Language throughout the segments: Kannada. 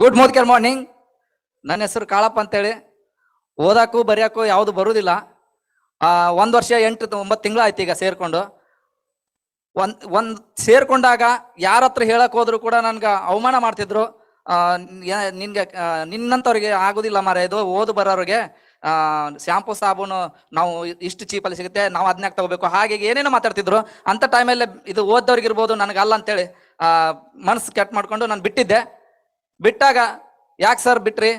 Good morning. ನನ್ನ ಹೆಸರು ಕಾಳಪ್ಪ ಅಂತೇಳಿ. ಓದಾಕು ಬರೆಯೋಕ್ಕೂ ಯಾವುದು ಬರುವುದಿಲ್ಲ. 1 ವರ್ಷ 8-9 ತಿಂಗಳು ಆಯ್ತು ಈಗ ಸೇರ್ಕೊಂಡು. ಒಂದ್ ಸೇರ್ಕೊಂಡಾಗ ಯಾರ ಹತ್ರ ಹೇಳಕ್ ಹೋದ್ರು ಕೂಡ ನನ್ಗೆ ಅವಮಾನ ಮಾಡ್ತಿದ್ರು. ನಿನ್ಗೆ ನಿನ್ನಂತವ್ರಿಗೆ ಆಗುದಿಲ್ಲ ಮಾರ, ಇದು ಓದು ಬರೋರಿಗೆ ಶಾಂಪು ಸಾಬೂನು ನಾವು ಇಷ್ಟು ಚೀಪಲ್ಲಿ ಸಿಗುತ್ತೆ, ನಾವು ಅದನ್ಯಾಕೆ ತಗೋಬೇಕು, ಹಾಗೆ ಏನೇನೋ ಮಾತಾಡ್ತಿದ್ರು. ಅಂತ ಟೈಮಲ್ಲಿ ಇದು ಓದ್ದವ್ರಿಗಿರ್ಬೋದು, ನನಗಲ್ಲ ಅಂತೇಳಿ ಮನಸ್ಸು ಕೆಟ್ಟ ಮಾಡ್ಕೊಂಡು ನಾನು ಬಿಟ್ಟಿದ್ದೆ. ಬಿಟ್ಟಾಗ ಯಾಕೆ ಸರ್ ಬಿಟ್ರಿ,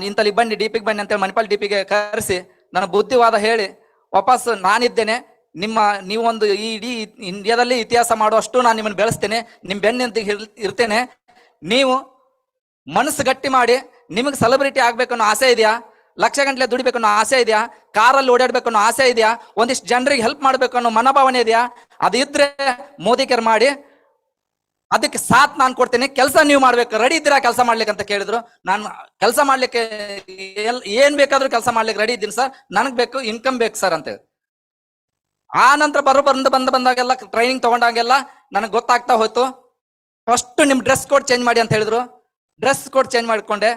ಇಂತಲ್ಲಿ ಬನ್ನಿ ಡಿ.ಪಿಗೆ ಬನ್ನಿ ಅಂತೇಳಿ ಮಣಿಪಾಲ್ ಡಿ.ಪಿಗೆ ಕರೆಸಿ ನನ್ನ ಬುದ್ಧಿವಾದ ಹೇಳಿ ವಾಪಸ್ ನಾನಿದ್ದೇನೆ. ನೀವೊಂದು ಇಡೀ ಇಂಡಿಯಾದಲ್ಲಿ ಇತಿಹಾಸ ಮಾಡುವಷ್ಟು ನಾನು ನಿಮ್ಮನ್ನು ಬೆಳೆಸ್ತೇನೆ, ನಿಮ್ಮ ಬೆನ್ನಿಂದ ಇರ್ತೇನೆ. ನೀವು ಮನಸ್ಸು ಗಟ್ಟಿ ಮಾಡಿ, ನಿಮಗೆ ಸೆಲೆಬ್ರಿಟಿ ಆಗ್ಬೇಕನ್ನೋ ಆಸೆ ಇದೆಯಾ, ಲಕ್ಷ ಗಂಟಲೆ ದುಡಿಬೇಕನ್ನೋ ಆಸೆ ಇದೆಯಾ, ಕಾರಲ್ಲಿ ಓಡಾಡ್ಬೇಕನ್ನೋ ಆಸೆ ಇದೆಯಾ, ಒಂದಿಷ್ಟು ಜನರಿಗೆ ಹೆಲ್ಪ್ ಮಾಡ್ಬೇಕು ಅನ್ನೋ ಮನೋಭಾವನೆ ಇದೆಯಾ, ಅದು ಇದ್ರೆ ಮೋದಿ ಕೇರ್ ಮಾಡಿ, ಅದಕ್ಕೆ ಸಾಥ್ ನಾನು ಕೊಡ್ತೇನೆ. ಕೆಲಸ ನೀವು ಮಾಡ್ಬೇಕು, ರೆಡಿ ಇದ್ದೀರಾ ಕೆಲಸ ಮಾಡ್ಲಿಕ್ಕೆ ಅಂತ ಕೇಳಿದ್ರು. ನಾನು ಕೆಲಸ ಮಾಡ್ಲಿಕ್ಕೆ ಏನ್ ಬೇಕಾದ್ರೂ ಕೆಲಸ ಮಾಡ್ಲಿಕ್ಕೆ ರೆಡಿ ಇದ್ದೀನಿ ಸರ್, ನನಗ್ ಬೇಕು ಇನ್ಕಮ್ ಬೇಕು ಸರ್ ಅಂತೇಳಿ. ಆ ನಂತರ ಬಂದಾಗೆಲ್ಲ ಟ್ರೈನಿಂಗ್ ತಗೊಂಡಾಗೆಲ್ಲ ನನಗೆ ಗೊತ್ತಾಗ್ತಾ ಹೋಯ್ತು. ಫಸ್ಟ್ ನಿಮ್ ಡ್ರೆಸ್ ಕೋಡ್ ಚೇಂಜ್ ಮಾಡಿ ಅಂತ ಹೇಳಿದ್ರು. ಡ್ರೆಸ್ ಕೋಡ್ ಚೇಂಜ್ ಮಾಡ್ಕೊಂಡೆ.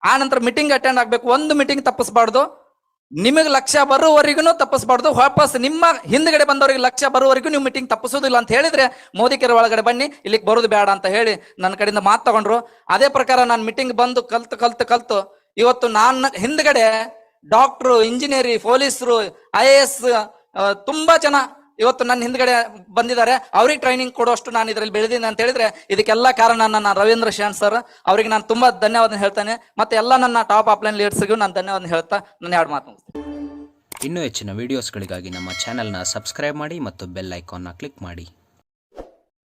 ಆ ನಂತರ ಮೀಟಿಂಗ್ ಅಟೆಂಡ್ ಆಗ್ಬೇಕು, ಒಂದು ಮೀಟಿಂಗ್ ತಪ್ಪಿಸ್ಬಾರ್ದು, ನಿಮಗೆ ಲಕ್ಷ್ಯ ಬರುವವರೆಗೂ ತಪ್ಪಿಸ್ಬಾರ್ದು, ವಾಪಸ್ ನಿಮ್ಮ ಹಿಂದ್ಗಡೆ ಬಂದವರಿಗೆ ಲಕ್ಷ್ಯ ಬರುವವರೆಗೂ ನೀವು ಮೀಟಿಂಗ್ ತಪ್ಪಿಸೋದಿಲ್ಲ ಅಂತ ಹೇಳಿದ್ರೆ ಮೋದಿ ಕೇರ್ ಒಳಗಡೆ ಬನ್ನಿ, ಇಲ್ಲಿಗೆ ಬರೋದು ಬೇಡ ಅಂತ ಹೇಳಿ ನನ್ನ ಕಡೆಯಿಂದ ಮಾತು ತಗೊಂಡ್ರು. ಅದೇ ಪ್ರಕಾರ ನಾನು ಮೀಟಿಂಗ್ ಬಂದು ಕಲ್ತು ಇವತ್ತು ನಾನು ಹಿಂದ್ಗಡೆ ಡಾಕ್ಟ್ರು, ಇಂಜಿನಿಯರಿ, ಪೊಲೀಸರು, IAS ತುಂಬಾ ಜನ ಇವತ್ತು ನನ್ನ ಹಿಂದ್ಗಡೆ ಬಂದಿದ್ದಾರೆ. ಅವ್ರಿಗೆ ಟ್ರೈನಿಂಗ್ ಕೊಡುವಷ್ಟು ನಾನು ಇದರಲ್ಲಿ ಬೆಳೆದಿದ್ದೀನಿ ಅಂತ ಹೇಳಿದ್ರೆ ಇದಕ್ಕೆಲ್ಲ ಕಾರಣ ನನ್ನ ರವೀಂದ್ರ ಶಾನ್ ಸರ್. ಅವರಿಗೆ ನಾನು ತುಂಬಾ ಧನ್ಯವಾದ ಹೇಳ್ತೇನೆ. ಮತ್ತೆ ಎಲ್ಲ ನನ್ನ ಟಾಪ್ ಅಪ್ಲೈನ್ ಲೀಡರ್ಸ್ಗೂ ನಾನು ಧನ್ಯವಾದ ಹೇಳ್ತಾ ನನ್ನ 2 ಮಾತು ಮುಗಿಸ್ತೇನೆ. ಇನ್ನೂ ಹೆಚ್ಚಿನ ವಿಡಿಯೋಸ್ಗಳಿಗಾಗಿ ನಮ್ಮ ಚಾನೆಲ್ನ ಸಬ್ಸ್ಕ್ರೈಬ್ ಮಾಡಿ ಮತ್ತು ಬೆಲ್ ಐಕಾನ್ನ ಕ್ಲಿಕ್ ಮಾಡಿ.